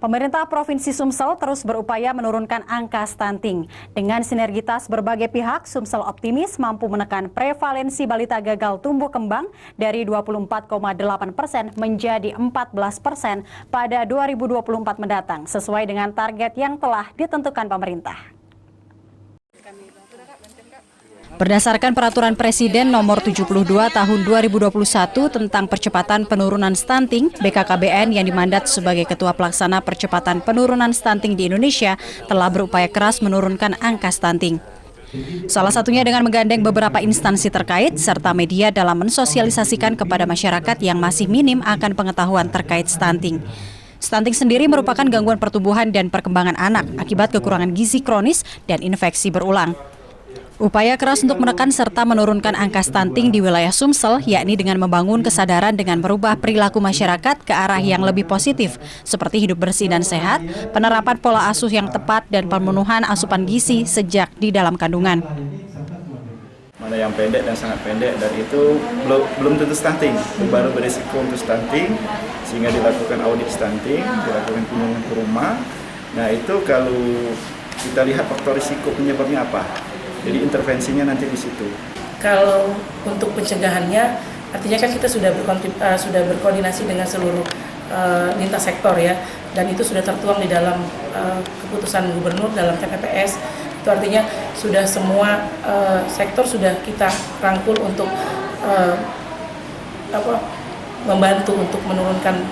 Pemerintah Provinsi Sumsel terus berupaya menurunkan angka stunting. Dengan sinergitas berbagai pihak, Sumsel optimis mampu menekan prevalensi balita gagal tumbuh kembang dari 24,8% menjadi 14% pada 2024 mendatang, sesuai dengan target yang telah ditentukan pemerintah. Berdasarkan Peraturan Presiden Nomor 72 Tahun 2021 tentang percepatan penurunan stunting, BKKBN yang dimandat sebagai Ketua Pelaksana Percepatan Penurunan Stunting di Indonesia telah berupaya keras menurunkan angka stunting. Salah satunya dengan menggandeng beberapa instansi terkait serta media dalam mensosialisasikan kepada masyarakat yang masih minim akan pengetahuan terkait stunting. Stunting sendiri merupakan gangguan pertumbuhan dan perkembangan anak akibat kekurangan gizi kronis dan infeksi berulang. Upaya keras untuk menekan serta menurunkan angka stunting di wilayah Sumsel, yakni dengan membangun kesadaran dengan merubah perilaku masyarakat ke arah yang lebih positif, seperti hidup bersih dan sehat, penerapan pola asuh yang tepat, dan pemenuhan asupan gizi sejak di dalam kandungan. Mana yang pendek dan sangat pendek, dan itu belum tentu stunting, baru berisiko untuk stunting, sehingga dilakukan audit stunting, dilakukan kunjungan ke rumah. Nah itu kalau kita lihat faktor risiko penyebabnya apa. Jadi intervensinya nanti di situ. Kalau untuk pencegahannya, artinya kan kita sudah berkoordinasi dengan seluruh lintas sektor ya, dan itu sudah tertuang di dalam keputusan gubernur dalam TPPS. Itu artinya sudah semua sektor sudah kita rangkul untuk membantu untuk menurunkan,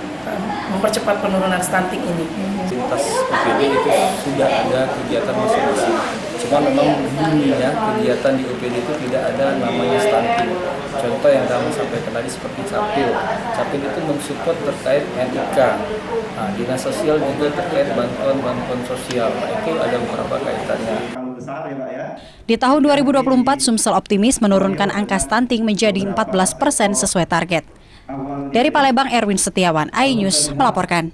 mempercepat penurunan stunting ini. Lintas UPD itu sudah ada kegiatan masing-masing. Cuma memang dulunya kegiatan di UPD itu tidak ada namanya stunting. Contoh yang kami sampaikan tadi seperti Capil. Capil itu mensupport terkait NIK. Nah, Dinas Sosial juga terkait bantuan sosial. Nah, itu ada beberapa kaitannya. Di tahun 2024, Sumsel optimis menurunkan angka stunting menjadi 14% sesuai target. Dari Palembang, Erwin Setiawan, iNews melaporkan.